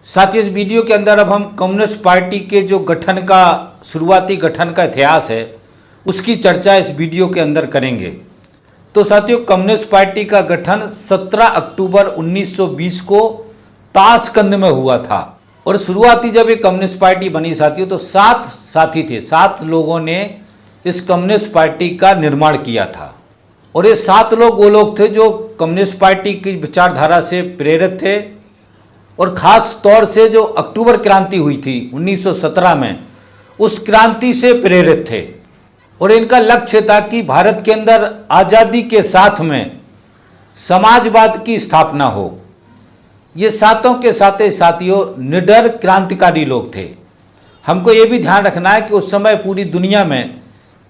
साथियों, इस वीडियो के अंदर अब हम कम्युनिस्ट पार्टी के जो गठन का शुरुआती गठन का इतिहास है उसकी चर्चा इस वीडियो के अंदर करेंगे। तो साथियों, कम्युनिस्ट पार्टी का गठन 17 अक्टूबर 1920 को ताशकंद में हुआ था। और शुरुआती जब ये कम्युनिस्ट पार्टी बनी साथियों, तो 7 साथी थे, 7 लोगों ने इस कम्युनिस्ट पार्टी का निर्माण किया था। और ये 7 लोग वो लोग थे जो कम्युनिस्ट पार्टी की विचारधारा से प्रेरित थे और ख़ास तौर से जो अक्टूबर क्रांति हुई थी 1917 में, उस क्रांति से प्रेरित थे। और इनका लक्ष्य था कि भारत के अंदर आज़ादी के साथ में समाजवाद की स्थापना हो। ये सातों के साथ साथियों निडर क्रांतिकारी लोग थे। हमको ये भी ध्यान रखना है कि उस समय पूरी दुनिया में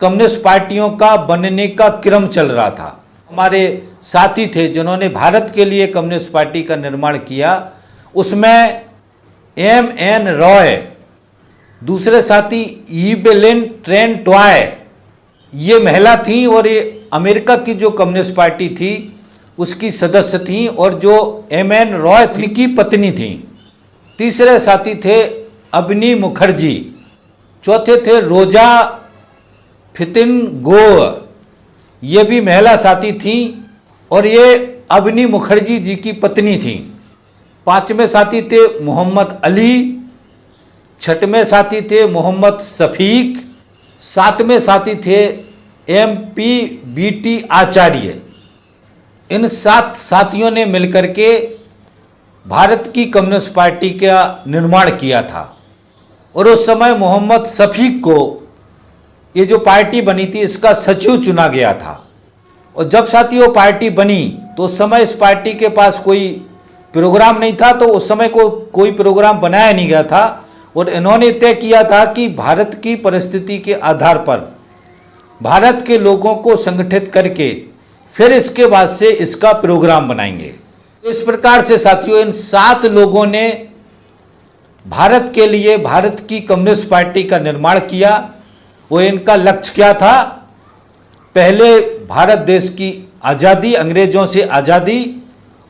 कम्युनिस्ट पार्टियों का बनने का क्रम चल रहा था। हमारे साथी थे जिन्होंने भारत के लिए कम्युनिस्ट पार्टी का निर्माण किया, उसमें M.N. रॉय, दूसरे साथी इवेलिन ट्रेंटॉय, ये महिला थी और ये अमेरिका की जो कम्युनिस्ट पार्टी थी उसकी सदस्य थी और जो M.N. रॉय थी की पत्नी थी। तीसरे साथी थे अबनी मुखर्जी, चौथे थे रोजा फितिनगो, ये भी महिला साथी थी और ये अबनी मुखर्जी जी की पत्नी थी। पांचवें साथी थे मोहम्मद अली, छठवें साथी थे मोहम्मद शफीक, सातवें साथी थे M.P.B.T. आचार्य। इन 7 साथियों ने मिलकर के भारत की कम्युनिस्ट पार्टी का निर्माण किया था। और उस समय मोहम्मद शफीक को ये जो पार्टी बनी थी इसका सचिव चुना गया था। और जब साथियों पार्टी बनी तो उस समय इस पार्टी के पास कोई प्रोग्राम नहीं था, तो उस समय को कोई प्रोग्राम बनाया नहीं गया था। और इन्होंने तय किया था कि भारत की परिस्थिति के आधार पर भारत के लोगों को संगठित करके फिर इसके बाद से इसका प्रोग्राम बनाएंगे। इस प्रकार से साथियों इन 7 लोगों ने भारत के लिए भारत की कम्युनिस्ट पार्टी का निर्माण किया। और इनका लक्ष्य क्या था? पहले भारत देश की आज़ादी, अंग्रेजों से आज़ादी,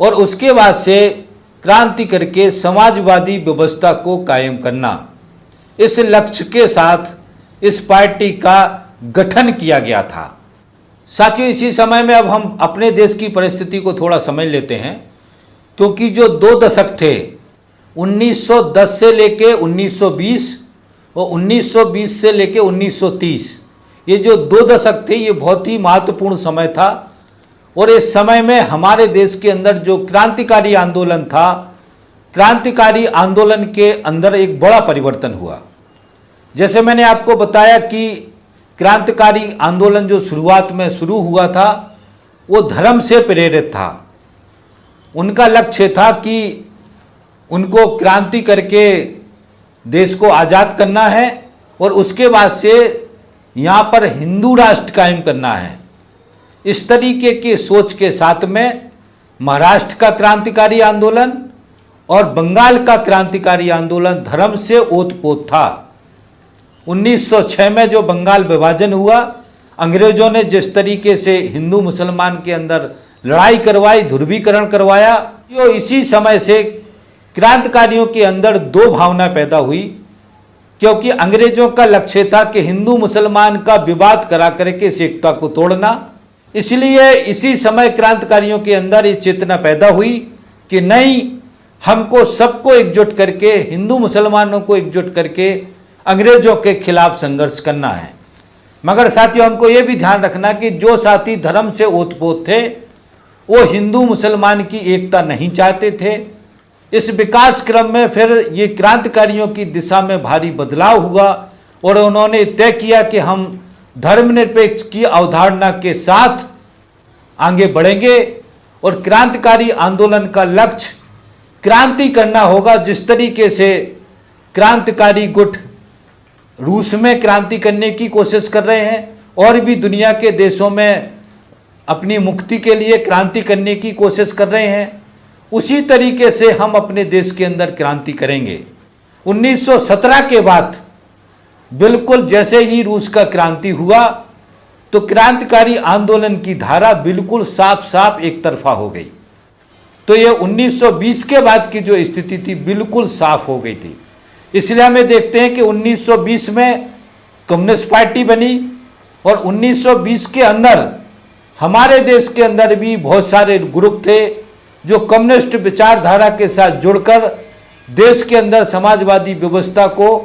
और उसके बाद से क्रांति करके समाजवादी व्यवस्था को कायम करना। इस लक्ष्य के साथ इस पार्टी का गठन किया गया था। साथियों, इसी समय में अब हम अपने देश की परिस्थिति को थोड़ा समझ लेते हैं, क्योंकि जो 2 दशक थे 1910 से लेके 1920 और 1920 से लेके 1930, ये जो 2 दशक थे ये बहुत ही महत्वपूर्ण समय था। और इस समय में हमारे देश के अंदर जो क्रांतिकारी आंदोलन था, क्रांतिकारी आंदोलन के अंदर एक बड़ा परिवर्तन हुआ। जैसे मैंने आपको बताया कि क्रांतिकारी आंदोलन जो शुरुआत में शुरू हुआ था वो धर्म से प्रेरित था। उनका लक्ष्य था कि उनको क्रांति करके देश को आज़ाद करना है और उसके बाद से यहाँ पर हिंदू राष्ट्र कायम करना है। इस तरीके की सोच के साथ में महाराष्ट्र का क्रांतिकारी आंदोलन और बंगाल का क्रांतिकारी आंदोलन धर्म से ओतप्रोत था। 1906 में जो बंगाल विभाजन हुआ, अंग्रेजों ने जिस तरीके से हिंदू मुसलमान के अंदर लड़ाई करवाई, ध्रुवीकरण करवाया, तो इसी समय से क्रांतिकारियों के अंदर 2 भावना पैदा हुई। क्योंकि अंग्रेजों का लक्ष्य था कि हिंदू मुसलमान का विवाद करा करके इस एकता को तोड़ना। इसलिए इसी समय क्रांतिकारियों के अंदर ये चेतना पैदा हुई कि नहीं, हमको सबको एकजुट करके, हिंदू मुसलमानों को एकजुट करके अंग्रेजों के खिलाफ संघर्ष करना है। मगर साथियों हमको ये भी ध्यान रखना कि जो साथी धर्म से ओतप्रोत थे वो हिंदू मुसलमान की एकता नहीं चाहते थे। इस विकास क्रम में फिर ये क्रांतिकारियों की दिशा में भारी बदलाव हुआ और उन्होंने तय किया कि हम धर्मनिरपेक्ष की अवधारणा के साथ आगे बढ़ेंगे और क्रांतिकारी आंदोलन का लक्ष्य क्रांति करना होगा। जिस तरीके से क्रांतिकारी गुट रूस में क्रांति करने की कोशिश कर रहे हैं और भी दुनिया के देशों में अपनी मुक्ति के लिए क्रांति करने की कोशिश कर रहे हैं, उसी तरीके से हम अपने देश के अंदर क्रांति करेंगे। 1917 के बाद बिल्कुल जैसे ही रूस का क्रांति हुआ तो क्रांतिकारी आंदोलन की धारा बिल्कुल साफ साफ एक तरफा हो गई। तो ये 1920 के बाद की जो स्थिति थी बिल्कुल साफ हो गई थी। इसलिए हमें देखते हैं कि 1920 में कम्युनिस्ट पार्टी बनी और 1920 के अंदर हमारे देश के अंदर भी बहुत सारे ग्रुप थे जो कम्युनिस्ट विचारधारा के साथ जुड़कर देश के अंदर समाजवादी व्यवस्था को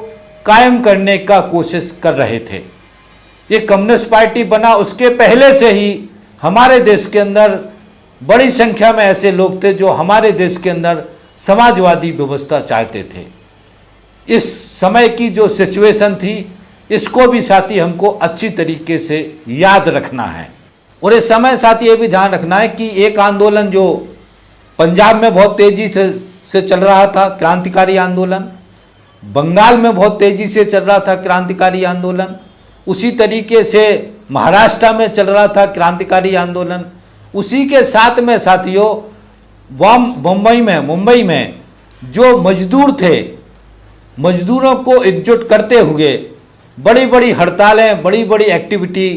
कायम करने का कोशिश कर रहे थे। ये कम्युनिस्ट पार्टी बना उसके पहले से ही हमारे देश के अंदर बड़ी संख्या में ऐसे लोग थे जो हमारे देश के अंदर समाजवादी व्यवस्था चाहते थे। इस समय की जो सिचुएशन थी इसको भी साथी हमको अच्छी तरीके से याद रखना है। और इस समय साथी ये भी ध्यान रखना है कि एक आंदोलन जो पंजाब में बहुत तेजी से चल रहा था, क्रांतिकारी आंदोलन, बंगाल में बहुत तेजी से चल रहा था क्रांतिकारी आंदोलन, उसी तरीके से महाराष्ट्र में चल रहा था क्रांतिकारी आंदोलन। उसी के साथ में साथियों मुंबई में जो मजदूर थे, मजदूरों को एकजुट करते हुए बड़ी बड़ी हड़तालें, बड़ी बड़ी एक्टिविटी,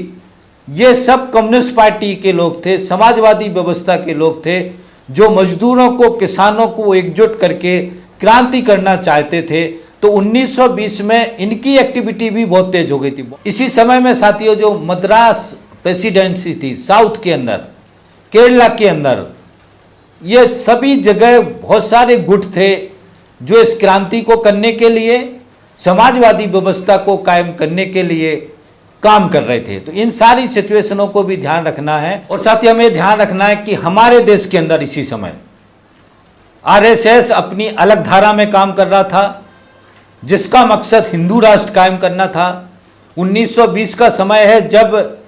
ये सब कम्युनिस्ट पार्टी के लोग थे, समाजवादी व्यवस्था के लोग थे जो मजदूरों को, किसानों को एकजुट करके क्रांति करना चाहते थे। तो 1920 में इनकी एक्टिविटी भी बहुत तेज हो गई थी। इसी समय में साथियों जो मद्रास प्रेसिडेंसी थी साउथ के अंदर, केरला के अंदर, ये सभी जगह बहुत सारे गुट थे जो इस क्रांति को करने के लिए, समाजवादी व्यवस्था को कायम करने के लिए काम कर रहे थे। तो इन सारी सिचुएशनों को भी ध्यान रखना है। और साथ ही हमें ध्यान रखना है कि हमारे देश के अंदर इसी समय आरएसएस अपनी अलग धारा में काम कर रहा था जिसका मकसद हिंदू राष्ट्र कायम करना था। 1920 का समय है जब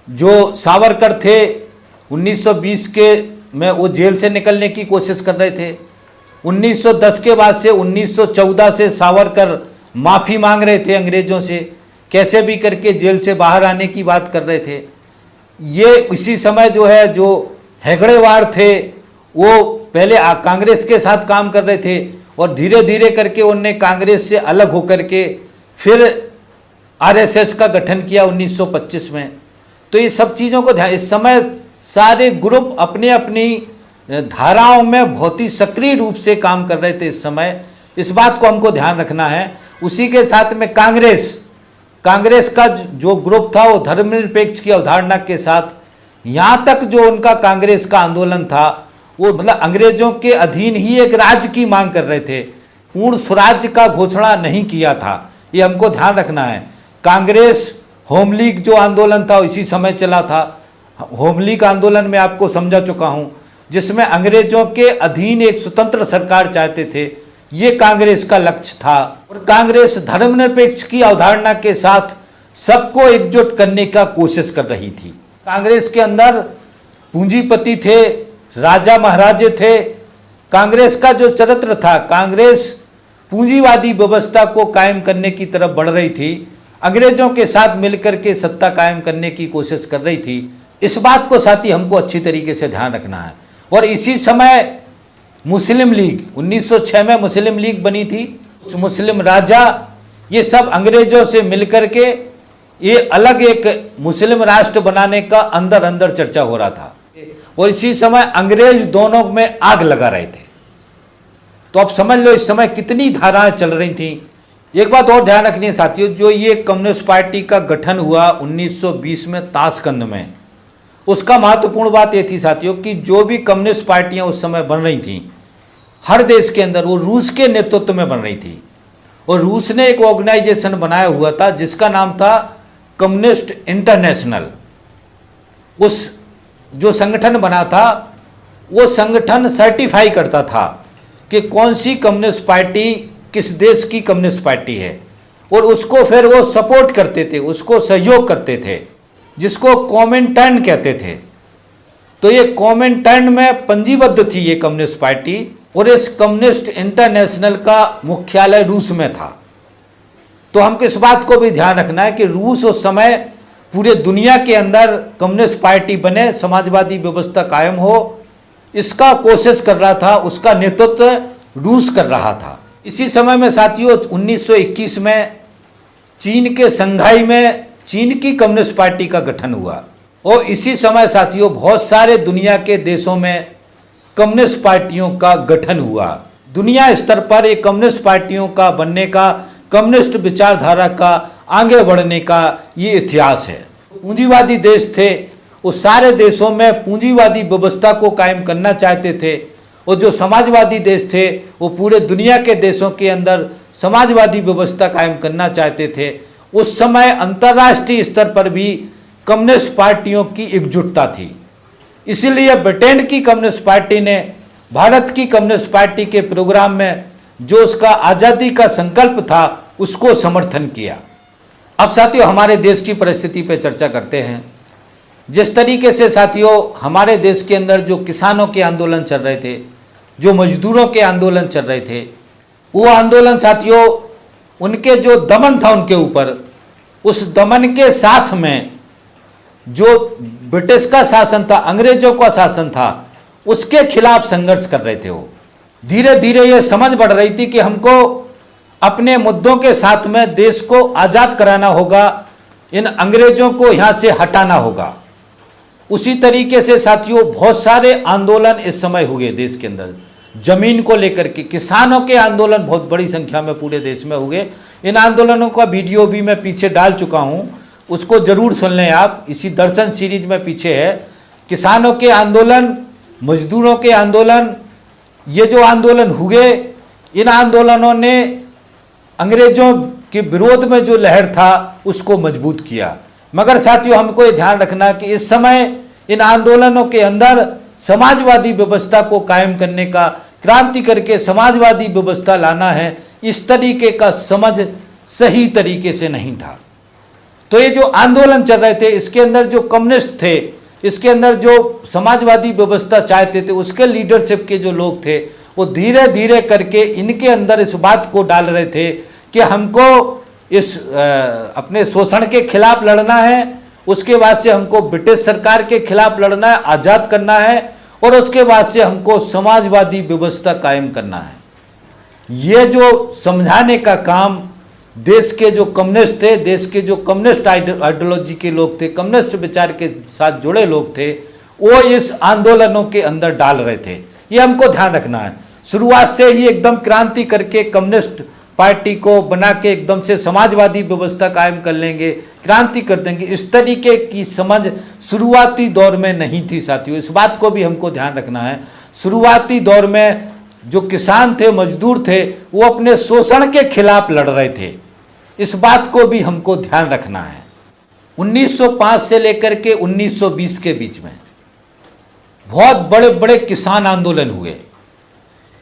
जो सावरकर थे 1920 के में वो जेल से निकलने की कोशिश कर रहे थे। 1910 के बाद से 1914 से सावरकर माफ़ी मांग रहे थे अंग्रेज़ों से, कैसे भी करके जेल से बाहर आने की बात कर रहे थे। ये इसी समय जो है जो हेगड़ेवार थे वो पहले कांग्रेस के साथ काम कर रहे थे और धीरे धीरे करके उनने कांग्रेस से अलग होकर के फिर आरएसएस का गठन किया 1925 में। तो ये सब चीज़ों को ध्यान, इस समय सारे ग्रुप अपनी अपनी धाराओं में बहुत ही सक्रिय रूप से काम कर रहे थे इस समय, इस बात को हमको ध्यान रखना है। उसी के साथ में कांग्रेस का जो ग्रुप था वो धर्मनिरपेक्ष की अवधारणा के साथ, यहाँ तक जो उनका कांग्रेस का आंदोलन था वो मतलब अंग्रेजों के अधीन ही एक राज्य की मांग कर रहे थे, पूर्ण स्वराज्य का घोषणा नहीं किया था, ये हमको ध्यान रखना है। कांग्रेस होम लीग जो आंदोलन था इसी समय चला था। होम लीग आंदोलन में आपको समझा चुका हूँ, जिसमें अंग्रेजों के अधीन एक स्वतंत्र सरकार चाहते थे, ये कांग्रेस का लक्ष्य था। और कांग्रेस धर्मनिरपेक्ष की अवधारणा के साथ सबको एकजुट करने का कोशिश कर रही थी। कांग्रेस के अंदर पूंजीपति थे, राजा महाराजे थे। कांग्रेस का जो चरित्र था, कांग्रेस पूंजीवादी व्यवस्था को कायम करने की तरफ बढ़ रही थी, अंग्रेजों के साथ मिलकर के सत्ता कायम करने की कोशिश कर रही थी। इस बात को साथ ही हमको अच्छी तरीके से ध्यान रखना है। और इसी समय मुस्लिम लीग 1906 में मुस्लिम लीग बनी थी। मुस्लिम राजा ये सब अंग्रेजों से मिलकर के ये अलग एक मुस्लिम राष्ट्र बनाने का अंदर अंदर चर्चा हो रहा था। और इसी समय अंग्रेज दोनों में आग लगा रहे थे। तो आप समझ लो इस समय कितनी धाराएं चल रही थी। एक बात और ध्यान रखनी है साथियों, जो ये कम्युनिस्ट पार्टी का गठन हुआ 1920 में ताशकंद में, उसका महत्वपूर्ण बात यह थी साथियों कि जो भी कम्युनिस्ट पार्टियां उस समय बन रही थीं हर देश के अंदर, वो रूस के नेतृत्व में बन रही थी। और रूस ने एक ऑर्गेनाइजेशन बनाया हुआ था जिसका नाम था कम्युनिस्ट इंटरनेशनल। उस जो संगठन बना था वो संगठन सर्टिफाई करता था कि कौन सी कम्युनिस्ट पार्टी किस देश की कम्युनिस्ट पार्टी है, और उसको फिर वो सपोर्ट करते थे, उसको सहयोग करते थे, जिसको कॉमिनटर्न कहते थे। तो ये कॉमिनटर्न में पंजीबद्ध थी ये कम्युनिस्ट पार्टी, और इस कम्युनिस्ट इंटरनेशनल का मुख्यालय रूस में था। तो हमको इस बात को भी ध्यान रखना है कि रूस उस समय पूरे दुनिया के अंदर कम्युनिस्ट पार्टी बने, समाजवादी व्यवस्था कायम हो, इसका कोशिश कर रहा था, उसका नेतृत्व रूस कर रहा था। इसी समय में साथियों 1921 में चीन के संघाई में चीन की कम्युनिस्ट पार्टी का गठन हुआ। और इसी समय साथियों बहुत सारे दुनिया के देशों में कम्युनिस्ट पार्टियों का गठन हुआ। दुनिया स्तर पर एक कम्युनिस्ट पार्टियों का बनने का, कम्युनिस्ट विचारधारा का आगे बढ़ने का ये इतिहास है। पूंजीवादी देश थे, वो सारे देशों में पूंजीवादी व्यवस्था को कायम करना चाहते थे, और जो समाजवादी देश थे वो पूरे दुनिया के देशों के अंदर समाजवादी व्यवस्था कायम करना चाहते थे। उस समय अंतर्राष्ट्रीय स्तर पर भी कम्युनिस्ट पार्टियों की एकजुटता थी। इसीलिए ब्रिटेन की कम्युनिस्ट पार्टी ने भारत की कम्युनिस्ट पार्टी के प्रोग्राम में जो उसका आज़ादी का संकल्प था उसको समर्थन किया। अब साथियों, हमारे देश की परिस्थिति पर चर्चा करते हैं। जिस तरीके से साथियों हमारे देश के अंदर जो किसानों के आंदोलन चल रहे थे, जो मजदूरों के आंदोलन चल रहे थे, वो आंदोलन साथियों उनके जो दमन था उनके ऊपर, उस दमन के साथ में जो ब्रिटिश का शासन था, अंग्रेजों का शासन था, उसके खिलाफ संघर्ष कर रहे थे। वो धीरे धीरे ये समझ बढ़ रही थी कि हमको अपने मुद्दों के साथ में देश को आज़ाद कराना होगा, इन अंग्रेजों को यहाँ से हटाना होगा। उसी तरीके से साथियों बहुत सारे आंदोलन इस समय हुए देश के अंदर, जमीन को लेकर के किसानों के आंदोलन बहुत बड़ी संख्या में पूरे देश में हुए। इन आंदोलनों का वीडियो भी मैं पीछे डाल चुका हूँ, उसको जरूर सुन लें आप। इसी दर्शन सीरीज में पीछे है किसानों के आंदोलन, मजदूरों के आंदोलन। ये जो आंदोलन हुए, इन आंदोलनों ने अंग्रेजों के विरोध में जो लहर था उसको मजबूत किया। मगर साथियों हमको ये ध्यान रखना कि इस समय इन आंदोलनों के अंदर समाजवादी व्यवस्था को कायम करने का, क्रांति करके समाजवादी व्यवस्था लाना है, इस तरीके का समझ सही तरीके से नहीं था। तो ये जो आंदोलन चल रहे थे, इसके अंदर जो कम्युनिस्ट थे, इसके अंदर जो समाजवादी व्यवस्था चाहते थे, उसके लीडरशिप के जो लोग थे, वो धीरे धीरे करके इनके अंदर इस बात को डाल रहे थे कि हमको इस अपने शोषण के खिलाफ लड़ना है, उसके बाद से हमको ब्रिटिश सरकार के खिलाफ लड़ना है, आज़ाद करना है, और उसके बाद से हमको समाजवादी व्यवस्था कायम करना है। ये जो समझाने का काम देश के जो कम्युनिस्ट थे, देश के जो कम्युनिस्ट आइडियोलॉजी के लोग थे, कम्युनिस्ट विचार के साथ जुड़े लोग थे, वो इस आंदोलनों के अंदर डाल रहे थे। ये हमको ध्यान रखना है। शुरुआत से ही एकदम क्रांति करके कम्युनिस्ट पार्टी को बना के एकदम से समाजवादी व्यवस्था कायम कर लेंगे, क्रांति कर देंगे, इस तरीके की समझ शुरुआती दौर में नहीं थी साथियों। इस बात को भी हमको ध्यान रखना है। शुरुआती दौर में जो किसान थे, मजदूर थे, वो अपने शोषण के खिलाफ लड़ रहे थे। इस बात को भी हमको ध्यान रखना है। 1905 से लेकर के 1920 के बीच में बहुत बड़े बड़े किसान आंदोलन हुए।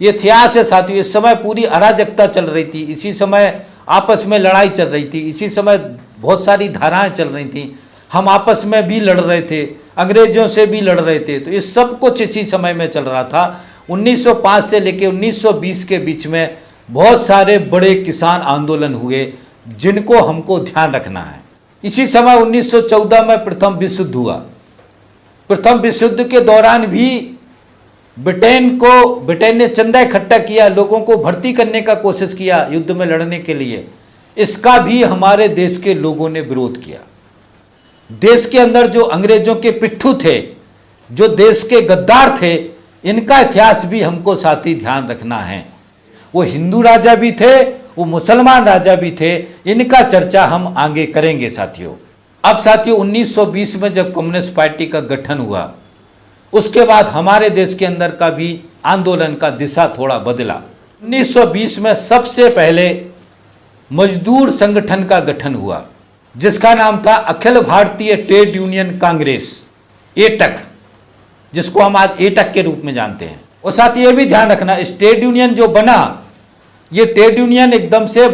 ये इतिहास है साथियों। इस समय पूरी अराजकता चल रही थी, इसी समय आपस में लड़ाई चल रही थी, इसी समय बहुत सारी धाराएं चल रही थी। हम आपस में भी लड़ रहे थे, अंग्रेजों से भी लड़ रहे थे। तो ये सब कुछ इसी समय में चल रहा था। 1905 से लेकर 1920 के बीच में बहुत सारे बड़े किसान आंदोलन हुए, जिनको हमको ध्यान रखना है। इसी समय 1914 में प्रथम विश्व युद्ध हुआ। प्रथम विश्व युद्ध के दौरान भी ब्रिटेन ने चंदा इकट्ठा किया, लोगों को भर्ती करने का कोशिश किया युद्ध में लड़ने के लिए। इसका भी हमारे देश के लोगों ने विरोध किया। देश के अंदर जो अंग्रेजों के पिट्ठू थे, जो देश के गद्दार थे, इनका इतिहास भी हमको साथी ध्यान रखना है। वो हिंदू राजा भी थे, वो मुसलमान राजा भी थे। इनका चर्चा हम आगे करेंगे साथियों। अब साथियों 1920 में जब कम्युनिस्ट पार्टी का गठन हुआ, उसके बाद हमारे देश के अंदर का भी आंदोलन का दिशा थोड़ा बदला। 1920 में सबसे पहले मजदूर संगठन का गठन हुआ, जिसका नाम था अखिल भारतीय ट्रेड यूनियन कांग्रेस, एटक, जिसको हम आज एटक के रूप में जानते हैं। और साथ ये भी ध्यान रखना, इस ट्रेड यूनियन जो बना, ये ट्रेड यूनियन एकदम से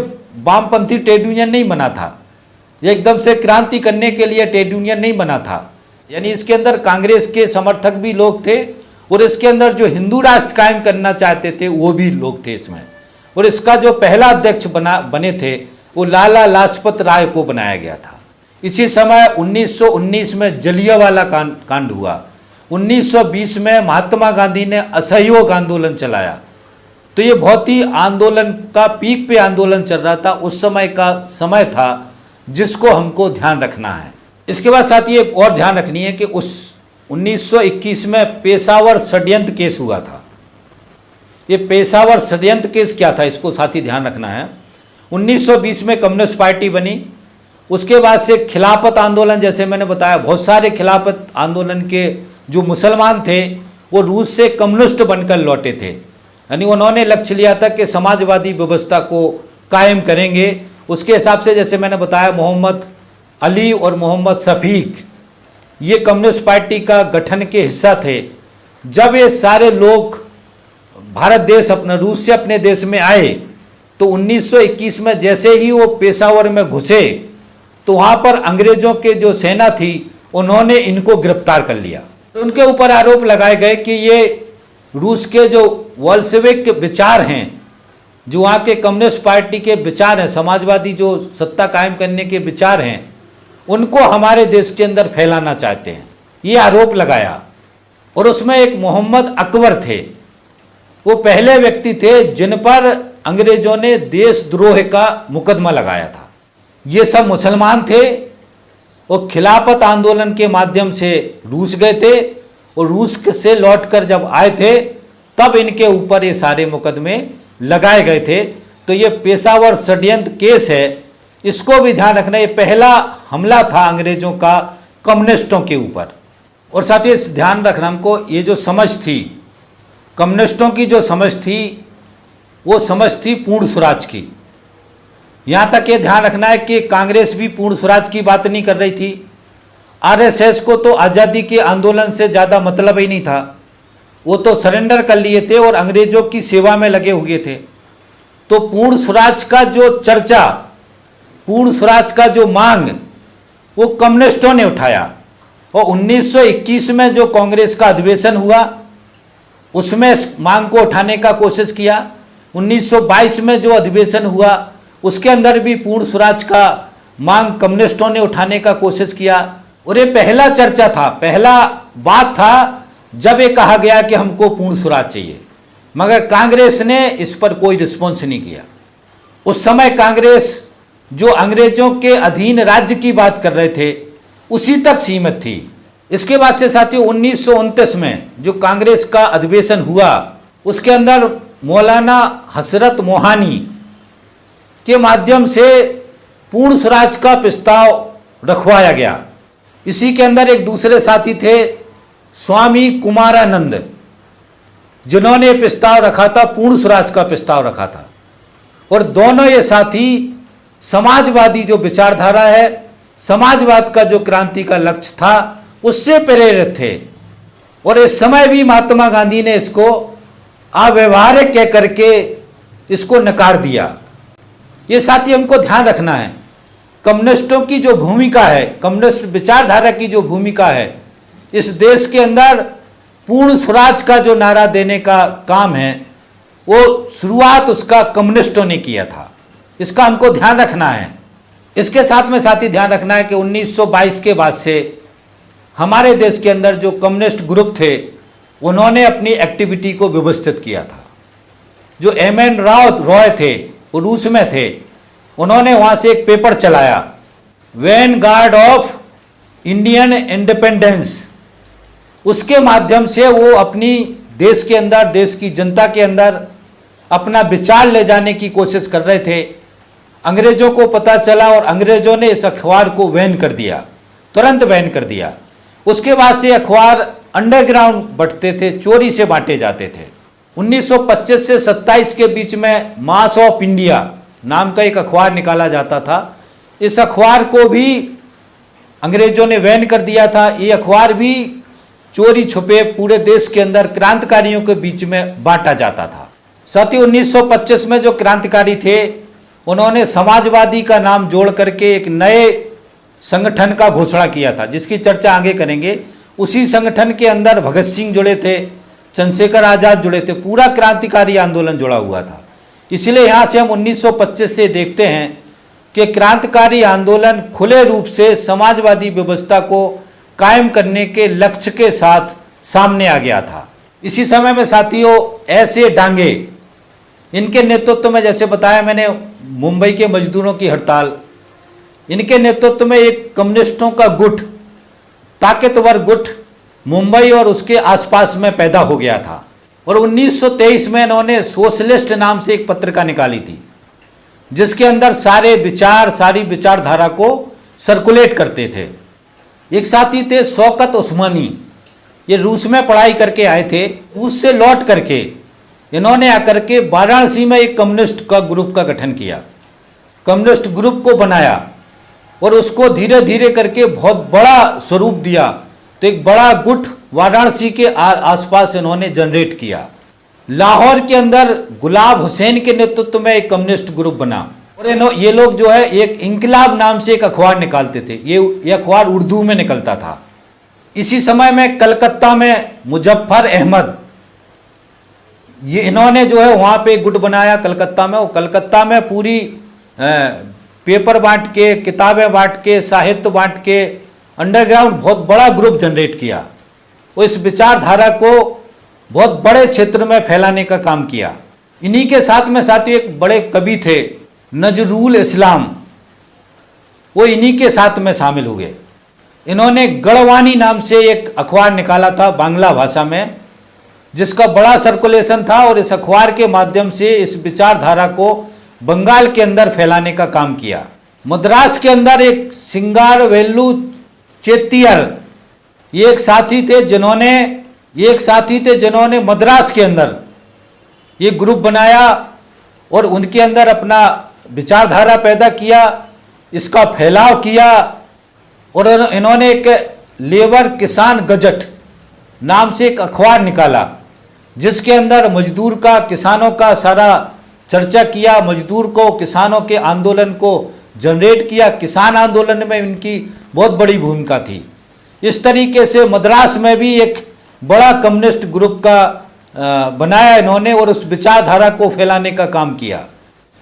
वामपंथी ट्रेड यूनियन नहीं बना था, ये एकदम से क्रांति करने के लिए ट्रेड यूनियन नहीं बना था। यानी इसके अंदर कांग्रेस के समर्थक भी लोग थे, और इसके अंदर जो हिंदू राष्ट्र कायम करना चाहते थे वो भी लोग थे इसमें। और इसका जो पहला अध्यक्ष बने थे वो लाला लाजपत राय को बनाया गया था। इसी समय 1919 में जलियांवाला कांड हुआ। 1920 में महात्मा गांधी ने असहयोग आंदोलन चलाया। तो ये बहुत ही आंदोलन का पीक पे आंदोलन चल रहा था, उस समय का समय था जिसको हमको ध्यान रखना है। इसके बाद साथ ही एक और ध्यान रखनी है कि उस 1921 में पेशावर षड्यंत्र केस हुआ था। ये पेशावर षड्यंत्र केस क्या था, इसको साथी ध्यान रखना है। 1920 में कम्युनिस्ट पार्टी बनी, उसके बाद से खिलाफत आंदोलन, जैसे मैंने बताया बहुत सारे खिलाफत आंदोलन के जो मुसलमान थे वो रूस से कम्युनिस्ट बनकर लौटे थे, यानी उन्होंने लक्ष्य लिया था कि समाजवादी व्यवस्था को कायम करेंगे। उसके हिसाब से जैसे मैंने बताया मोहम्मद अली और मोहम्मद शफीक ये कम्युनिस्ट पार्टी का गठन के हिस्सा थे। जब ये सारे लोग भारत देश अपने रूस से अपने देश में आए तो 1921 में जैसे ही वो पेशावर में घुसे तो वहाँ पर अंग्रेजों के जो सेना थी उन्होंने इनको गिरफ्तार कर लिया। तो उनके ऊपर आरोप लगाए गए कि ये रूस के जो बोल्शेविक विचार हैं, जो वहाँ के कम्युनिस्ट पार्टी के विचार हैं, समाजवादी जो सत्ता कायम करने के विचार हैं, उनको हमारे देश के अंदर फैलाना चाहते हैं, ये आरोप लगाया। और उसमें एक मोहम्मद अकबर थे, वो पहले व्यक्ति थे जिन पर अंग्रेजों ने देशद्रोह का मुकदमा लगाया था। ये सब मुसलमान थे और खिलाफत आंदोलन के माध्यम से रूस गए थे और रूस से लौटकर जब आए थे तब इनके ऊपर ये सारे मुकदमे लगाए गए थे। तो ये पेशावर षड्यंत्र केस है, इसको भी ध्यान रखना। ये पहला हमला था अंग्रेजों का कम्युनिस्टों के ऊपर। और साथ ही ध्यान रखना हमको, ये जो समझ थी कम्युनिस्टों की, जो समझ थी वो समझ थी पूर्ण स्वराज की। यहाँ तक ये ध्यान रखना है कि कांग्रेस भी पूर्ण स्वराज की बात नहीं कर रही थी। आरएसएस को तो आज़ादी के आंदोलन से ज़्यादा मतलब ही नहीं था, वो तो सरेंडर कर लिए थे और अंग्रेजों की सेवा में लगे हुए थे। तो पूर्ण स्वराज का जो चर्चा, पूर्ण स्वराज का जो मांग वो कम्युनिस्टों ने उठाया। और 1921 में जो कांग्रेस का अधिवेशन हुआ उसमें मांग को उठाने का कोशिश किया। 1922 में जो अधिवेशन हुआ उसके अंदर भी पूर्ण स्वराज का मांग कम्युनिस्टों ने उठाने का कोशिश किया। और ये पहला चर्चा था, पहला बात था जब ये कहा गया कि हमको पूर्ण स्वराज चाहिए, मगर कांग्रेस ने इस पर कोई रिस्पॉन्स नहीं किया। उस समय कांग्रेस जो अंग्रेजों के अधीन राज्य की बात कर रहे थे उसी तक सीमित थी। इसके बाद से साथियों 1929 में जो कांग्रेस का अधिवेशन हुआ उसके अंदर मौलाना हसरत मोहानी के माध्यम से पूर्ण स्वराज का प्रस्ताव रखवाया गया। इसी के अंदर एक दूसरे साथी थे स्वामी कुमारानंद, जिन्होंने प्रस्ताव रखा था, पूर्ण स्वराज का प्रस्ताव रखा था। और दोनों ये साथी समाजवादी जो विचारधारा है, समाजवाद का जो क्रांति का लक्ष्य था उससे प्रेरित थे। और इस समय भी महात्मा गांधी ने इसको अव्यवहारिक कह करके इसको नकार दिया। ये साथी हमको ध्यान रखना है, कम्युनिस्टों की जो भूमिका है, कम्युनिस्ट विचारधारा की जो भूमिका है, इस देश के अंदर पूर्ण स्वराज का जो नारा देने का काम है वो शुरुआत उसका कम्युनिस्टों ने किया था। इसका हमको ध्यान रखना है। इसके साथ में साथी ध्यान रखना है कि 1922 के बाद से हमारे देश के अंदर जो कम्युनिस्ट ग्रुप थे उन्होंने अपनी एक्टिविटी को व्यवस्थित किया था। जो एम.एन. रॉय थे वो रूस में थे, उन्होंने वहाँ से एक पेपर चलाया, वैनगार्ड ऑफ इंडियन इंडिपेंडेंस। उसके माध्यम से वो अपनी देश के अंदर, देश की जनता के अंदर अपना विचार ले जाने की कोशिश कर रहे थे। अंग्रेजों को पता चला और अंग्रेजों ने इस अखबार को बैन कर दिया, तुरंत बैन कर दिया। उसके बाद से अखबार अंडरग्राउंड बंटते थे, चोरी से बांटे जाते थे। 1925 से 27 के बीच में मास ऑफ इंडिया नाम का एक अखबार निकाला जाता था। इस अखबार को भी अंग्रेजों ने बैन कर दिया था। ये अखबार भी चोरी छुपे पूरे देश के अंदर क्रांतिकारियों के बीच में बांटा जाता था। साथ ही 1925 में जो क्रांतिकारी थे उन्होंने समाजवादी का नाम जोड़ करके एक नए संगठन का घोषणा किया था, जिसकी चर्चा आगे करेंगे। उसी संगठन के अंदर भगत सिंह जुड़े थे, चंद्रशेखर आज़ाद जुड़े थे, पूरा क्रांतिकारी आंदोलन जुड़ा हुआ था। इसलिए यहाँ से हम 1925 से देखते हैं कि क्रांतिकारी आंदोलन खुले रूप से समाजवादी व्यवस्था को कायम करने के लक्ष्य के साथ सामने आ गया था। इसी समय में साथियों ऐसे डांगे, इनके नेतृत्व में, जैसे बताया मैंने, मुंबई के मजदूरों की हड़ताल, इनके नेतृत्व में एक कम्युनिस्टों का गुट, ताकतवर गुट मुंबई और उसके आसपास में पैदा हो गया था। और 1923 में इन्होंने सोशलिस्ट नाम से एक पत्रिका निकाली थी, जिसके अंदर सारे विचार, सारी विचारधारा को सर्कुलेट करते थे। एक साथी थे शौकत उस्मानी, ये रूस में पढ़ाई करके आए थे। रूस से लौट करके इन्होंने आकर के वाराणसी में एक कम्युनिस्ट का ग्रुप का गठन किया, कम्युनिस्ट ग्रुप को बनाया और उसको धीरे धीरे करके बहुत बड़ा स्वरूप दिया। तो एक बड़ा गुट वाराणसी के आसपास इन्होंने जनरेट किया। लाहौर के अंदर गुलाब हुसैन के नेतृत्व में एक कम्युनिस्ट ग्रुप बना और ये लोग जो है एक इंकलाब नाम से एक अखबार निकालते थे। ये अखबार उर्दू में निकलता था। इसी समय में कलकत्ता में मुजफ्फर अहमद, ये इन्होंने जो है वहाँ पे गुट बनाया कलकत्ता में। और कलकत्ता में पूरी पेपर बांट के, किताबें बांट के, साहित्य बांट के अंडरग्राउंड बहुत बड़ा ग्रुप जनरेट किया और इस विचारधारा को बहुत बड़े क्षेत्र में फैलाने का काम किया। इन्हीं के साथ में साथियों एक बड़े कवि थे नजरुल इस्लाम, वो इन्हीं के साथ में शामिल हुए। इन्होंने गढ़वानी नाम से एक अखबार निकाला था बांग्ला भाषा में, जिसका बड़ा सर्कुलेशन था और इस अखबार के माध्यम से इस विचारधारा को बंगाल के अंदर फैलाने का काम किया। मद्रास के अंदर एक सिंगारवेलु चेत्तियर, ये एक साथी थे जिन्होंने मद्रास के अंदर ये ग्रुप बनाया और उनके अंदर अपना विचारधारा पैदा किया, इसका फैलाव किया। और इन्होंने एक लेबर किसान गजट नाम से एक अखबार निकाला, जिसके अंदर मजदूर का, किसानों का सारा चर्चा किया, मजदूर को, किसानों के आंदोलन को जनरेट किया। किसान आंदोलन में इनकी बहुत बड़ी भूमिका थी। इस तरीके से मद्रास में भी एक बड़ा कम्युनिस्ट ग्रुप का बनाया इन्होंने और उस विचारधारा को फैलाने का काम किया।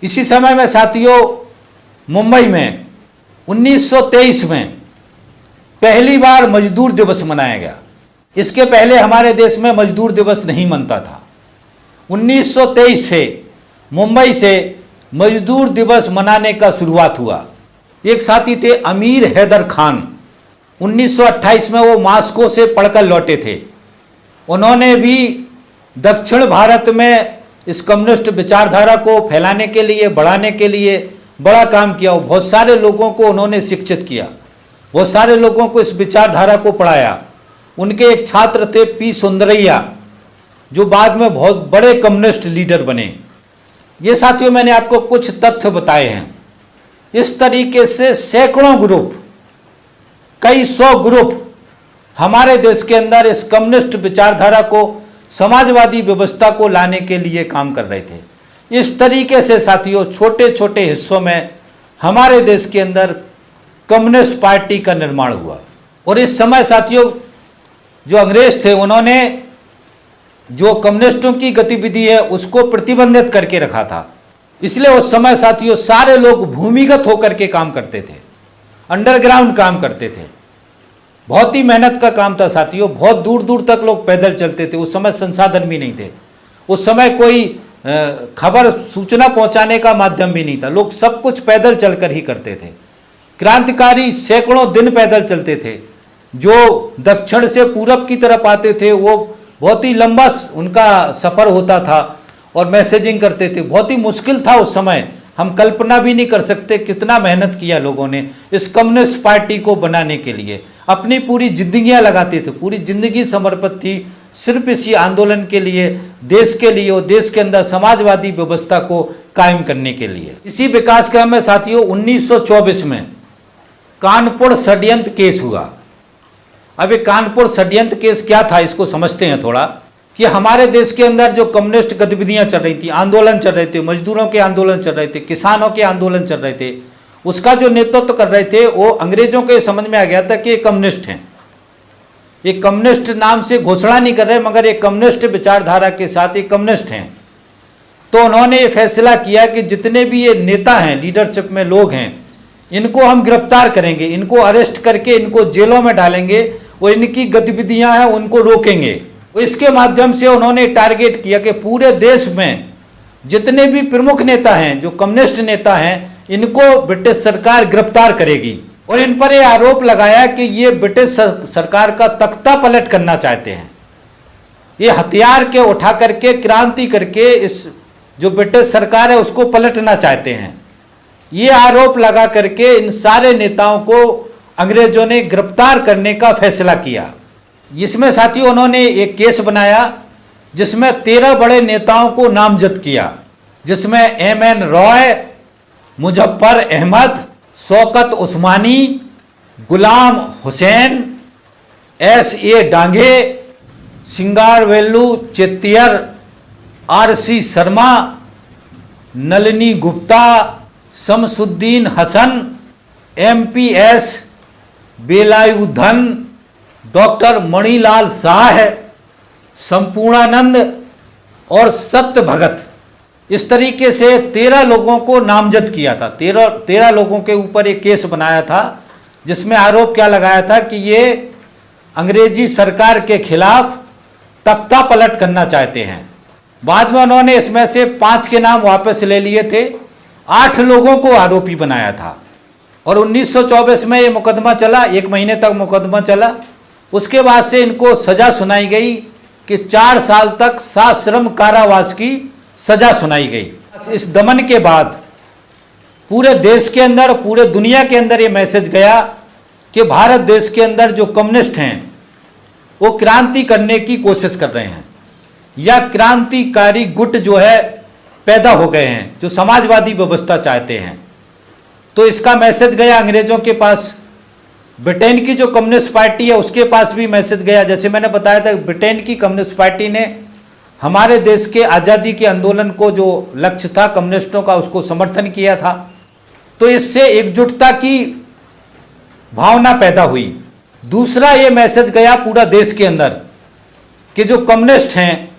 इसी समय में साथियों मुंबई में 1923 में पहली बार मजदूर दिवस मनाया गया। इसके पहले हमारे देश में मजदूर दिवस नहीं मनता था। 1923 से मुंबई से मजदूर दिवस मनाने का शुरुआत हुआ। एक साथी थे अमीर हैदर खान, 1928 में वो मास्को से पढ़कर लौटे थे। उन्होंने भी दक्षिण भारत में इस कम्युनिस्ट विचारधारा को फैलाने के लिए, बढ़ाने के लिए बड़ा काम किया। बहुत सारे लोगों को उन्होंने शिक्षित किया, बहुत सारे लोगों को इस विचारधारा को पढ़ाया। उनके एक छात्र थे पी सुंदरैया, जो बाद में बहुत बड़े कम्युनिस्ट लीडर बने। ये साथियों मैंने आपको कुछ तथ्य बताए हैं। इस तरीके से सैकड़ों ग्रुप, कई सौ ग्रुप हमारे देश के अंदर इस कम्युनिस्ट विचारधारा को, समाजवादी व्यवस्था को लाने के लिए काम कर रहे थे। इस तरीके से साथियों छोटे छोटे हिस्सों में हमारे देश के अंदर कम्युनिस्ट पार्टी का निर्माण हुआ। और इस समय साथियों जो अंग्रेज थे, उन्होंने जो कम्युनिस्टों की गतिविधि है उसको प्रतिबंधित करके रखा था। इसलिए उस समय साथियों सारे लोग भूमिगत होकर के काम करते थे, अंडरग्राउंड काम करते थे। बहुत ही मेहनत का काम था साथियों। बहुत दूर दूर तक लोग पैदल चलते थे। उस समय संसाधन भी नहीं थे, उस समय कोई खबर, सूचना पहुंचाने का माध्यम भी नहीं था। लोग सब कुछ पैदल चलकर ही करते थे। क्रांतिकारी सैकड़ों दिन पैदल चलते थे। जो दक्षिण से पूरब की तरफ आते थे वो बहुत ही लंबा उनका सफ़र होता था और मैसेजिंग करते थे। बहुत ही मुश्किल था उस समय। हम कल्पना भी नहीं कर सकते कितना मेहनत किया लोगों ने इस कम्युनिस्ट पार्टी को बनाने के लिए। अपनी पूरी जिंदगियां लगाते थे, पूरी जिंदगी समर्पित थी सिर्फ इसी आंदोलन के लिए, देश के लिए और देश के अंदर समाजवादी व्यवस्था को कायम करने के लिए। इसी विकास क्रम में साथियों 1924 में कानपुर षड्यंत्र केस हुआ। अब ये कानपुर षड्यंत्र केस क्या था, इसको समझते हैं थोड़ा। कि हमारे देश के अंदर जो कम्युनिस्ट गतिविधियां चल रही थी, आंदोलन चल रहे थे, मजदूरों के आंदोलन चल रहे थे, किसानों के आंदोलन चल रहे थे, उसका जो नेतृत्व कर रहे थे वो अंग्रेजों के समझ में आ गया था कि ये कम्युनिस्ट हैं। ये कम्युनिस्ट नाम से घोषणा नहीं कर रहे, मगर एक कम्युनिस्ट विचारधारा के साथ ये कम्युनिस्ट हैं। तो उन्होंने ये फैसला किया कि जितने भी ये नेता हैं, लीडरशिप में लोग हैं, इनको हम गिरफ्तार करेंगे, इनको अरेस्ट करके इनको जेलों में डालेंगे और इनकी गतिविधियां हैं उनको रोकेंगे। इसके माध्यम से उन्होंने टारगेट किया कि पूरे देश में जितने भी प्रमुख नेता हैं, जो कम्युनिस्ट नेता हैं, इनको ब्रिटिश सरकार गिरफ्तार करेगी और इन पर यह आरोप लगाया कि ये ब्रिटिश सरकार का तख्ता पलट करना चाहते हैं। ये हथियार के उठा करके क्रांति करके इस जो ब्रिटिश सरकार है उसको पलटना चाहते हैं। ये आरोप लगा करके इन सारे नेताओं को अंग्रेजों ने गिरफ्तार करने का फैसला किया। इसमें साथियों उन्होंने एक केस बनाया जिसमें 13 बड़े नेताओं को नामजद किया, जिसमें M.N. Roy, Muzaffar Ahmad, Shaukat Usmani, Ghulam Hussain, S.A. Dange, Singaravelu Chettiar, R.C. Sharma, Nalini Gupta, Shamsuddin Hasan, M.P.S. Belayudhan, doctor Manilal Shah, Sampurnanand और सत्य भगत, इस तरीके से 13 लोगों को नामजद किया था। 13 लोगों के ऊपर एक केस बनाया था जिसमें आरोप क्या लगाया था कि ये अंग्रेजी सरकार के खिलाफ तख्ता पलट करना चाहते हैं। बाद में उन्होंने इसमें से 5 के नाम वापस ले लिए थे, 8 लोगों को आरोपी बनाया था। और 1924 में ये मुकदमा चला, 1 महीने तक मुकदमा चला। उसके बाद से इनको सजा सुनाई गई कि 4 साल तक सश्रम कारावास की सजा सुनाई गई। इस दमन के बाद पूरे देश के अंदर, पूरे दुनिया के अंदर ये मैसेज गया कि भारत देश के अंदर जो कम्युनिस्ट हैं वो क्रांति करने की कोशिश कर रहे हैं, या क्रांतिकारी गुट जो है पैदा हो गए हैं जो समाजवादी व्यवस्था चाहते हैं। तो इसका मैसेज गया अंग्रेजों के पास। ब्रिटेन की जो कम्युनिस्ट पार्टी है उसके पास भी मैसेज गया। जैसे मैंने बताया था, ब्रिटेन की कम्युनिस्ट पार्टी ने हमारे देश के आज़ादी के आंदोलन को जो लक्ष्य था कम्युनिस्टों का, उसको समर्थन किया था। तो इससे एकजुटता की भावना पैदा हुई। दूसरा ये मैसेज गया पूरा देश के अंदर कि जो कम्युनिस्ट हैं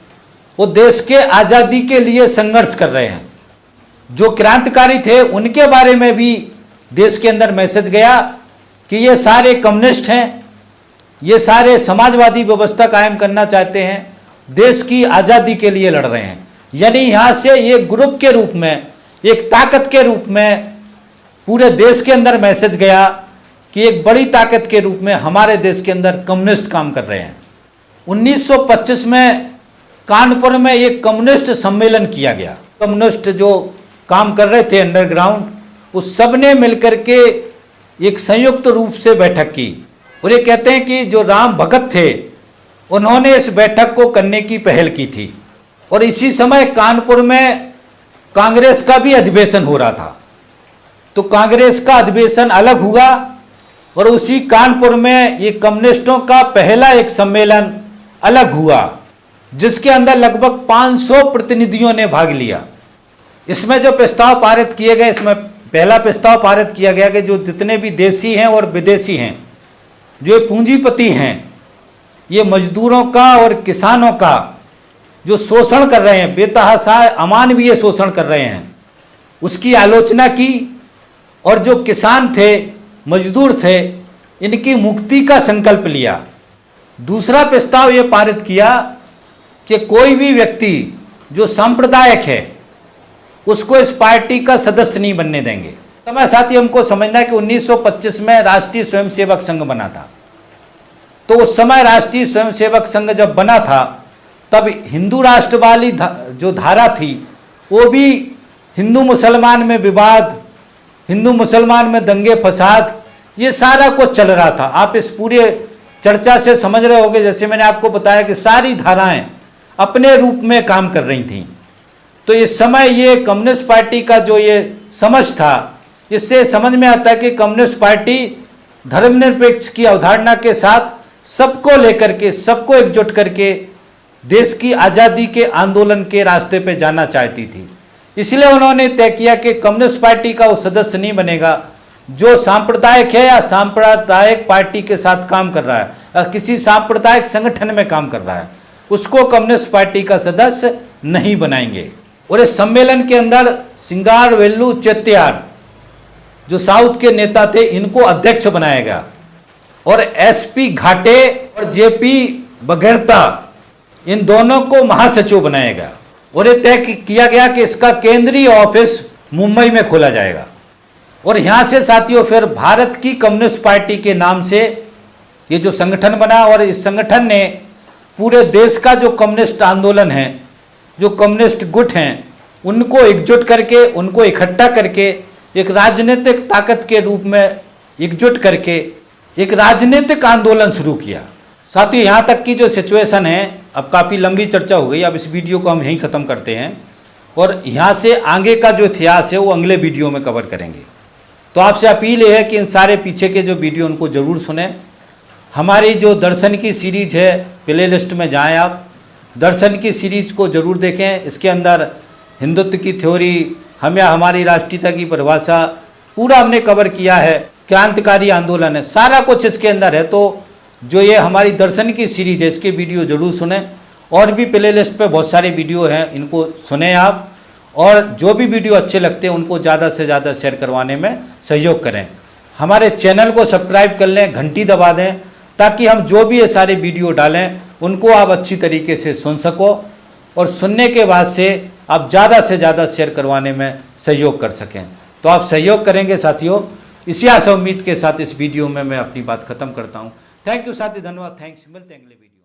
वो देश के आज़ादी के लिए संघर्ष कर रहे हैं। जो क्रांतिकारी थे उनके बारे में भी देश के अंदर मैसेज गया कि ये सारे कम्युनिस्ट हैं, ये सारे समाजवादी व्यवस्था कायम करना चाहते हैं, देश की आज़ादी के लिए लड़ रहे हैं। यानी यहाँ से ये ग्रुप के रूप में, एक ताकत के रूप में पूरे देश के अंदर मैसेज गया कि एक बड़ी ताकत के रूप में हमारे देश के अंदर कम्युनिस्ट काम कर रहे हैं। 1925 में कानपुर में एक कम्युनिस्ट सम्मेलन किया गया। कम्युनिस्ट जो काम कर रहे थे अंडरग्राउंड, उस सब ने मिलकर के एक संयुक्त रूप से बैठक की। और ये कहते हैं कि जो राम भगत थे उन्होंने इस बैठक को करने की पहल की थी। और इसी समय कानपुर में कांग्रेस का भी अधिवेशन हो रहा था। तो कांग्रेस का अधिवेशन अलग हुआ और उसी कानपुर में ये कम्युनिस्टों का पहला एक सम्मेलन अलग हुआ, जिसके अंदर लगभग 500 प्रतिनिधियों ने भाग लिया। इसमें जो प्रस्ताव पारित किए गए, इसमें पहला प्रस्ताव पारित किया गया कि जो जितने भी देशी हैं और विदेशी हैं, जो पूंजीपति हैं, ये मजदूरों का और किसानों का जो शोषण कर रहे हैं, बेतहाशा अमानवीय शोषण कर रहे हैं, उसकी आलोचना की। और जो किसान थे, मजदूर थे, इनकी मुक्ति का संकल्प लिया। दूसरा प्रस्ताव ये पारित किया कि कोई भी व्यक्ति जो सांप्रदायिक है उसको इस पार्टी का सदस्य नहीं बनने देंगे। समय साथ ही हमको समझना है कि 1925 में राष्ट्रीय स्वयंसेवक संघ बना था। तो उस समय राष्ट्रीय स्वयंसेवक संघ जब बना था तब हिंदू राष्ट्र वाली जो धारा थी वो भी हिंदू मुसलमान में विवाद, हिंदू मुसलमान में दंगे फसाद, ये सारा कुछ चल रहा था। आप इस पूरे चर्चा से समझ रहे होंगे, जैसे मैंने आपको बताया कि सारी धाराएं अपने रूप में काम कर रही थीं। तो इस समय ये कम्युनिस्ट पार्टी का जो ये समझ था, इससे समझ में आता है कि कम्युनिस्ट पार्टी धर्मनिरपेक्ष की अवधारणा के साथ सबको लेकर के, सबको एकजुट करके देश की आज़ादी के आंदोलन के रास्ते पे जाना चाहती थी। इसलिए उन्होंने तय किया कि कम्युनिस्ट पार्टी का वो सदस्य नहीं बनेगा जो सांप्रदायिक है या सांप्रदायिक पार्टी के साथ काम कर रहा है या किसी सांप्रदायिक संगठन में काम कर रहा है, उसको कम्युनिस्ट पार्टी का सदस्य नहीं बनाएंगे। और इस सम्मेलन के अंदर सिंगारवेलु चेत्तियार जो साउथ के नेता थे, इनको अध्यक्ष बनाया गया और SP घाटे और JP बघेरता, इन दोनों को महासचिव बनाया गया। और ये तय किया गया कि इसका केंद्रीय ऑफिस मुंबई में खोला जाएगा। और यहाँ से साथियों फिर भारत की कम्युनिस्ट पार्टी के नाम से ये जो संगठन बना, और इस संगठन ने पूरे देश का जो कम्युनिस्ट आंदोलन है, जो कम्युनिस्ट गुट हैं, उनको एकजुट करके, उनको इकट्ठा करके एक राजनीतिक ताकत के रूप में एकजुट करके एक राजनीतिक आंदोलन शुरू किया। साथियों यहाँ तक की जो सिचुएशन है, अब काफ़ी लंबी चर्चा हो गई, अब इस वीडियो को हम यहीं ख़त्म करते हैं और यहाँ से आगे का जो इतिहास है वो अगले वीडियो में कवर करेंगे। तो आपसे अपील है कि इन सारे पीछे के जो वीडियो उनको ज़रूर सुनें। हमारी जो दर्शन की सीरीज है, प्ले लिस्ट में जाएँ आप, दर्शन की सीरीज को ज़रूर देखें। इसके अंदर हिंदुत्व की थ्योरी, हम या हमारी राष्ट्रीयता की परिभाषा पूरा हमने कवर किया है, क्रांतिकारी आंदोलन है, सारा कुछ इसके अंदर है। तो जो ये हमारी दर्शन की सीरीज है, इसके वीडियो ज़रूर सुनें। और भी प्ले लिस्ट पर बहुत सारे वीडियो हैं, इनको सुनें आप, और जो भी वीडियो अच्छे लगते हैं उनको ज़्यादा से ज़्यादा शेयर करवाने में सहयोग करें। हमारे चैनल को सब्सक्राइब कर लें, घंटी दबा दें, ताकि हम जो भी ये सारे वीडियो डालें उनको आप अच्छी तरीके से सुन सको, और सुनने के बाद से आप ज़्यादा से ज़्यादा शेयर करवाने में सहयोग कर सकें। तो आप सहयोग करेंगे साथियों, इसी आशा उम्मीद के साथ इस वीडियो में मैं अपनी बात खत्म करता हूँ। थैंक यू साथी, धन्यवाद, थैंक्स, मिलते हैं अगले वीडियो।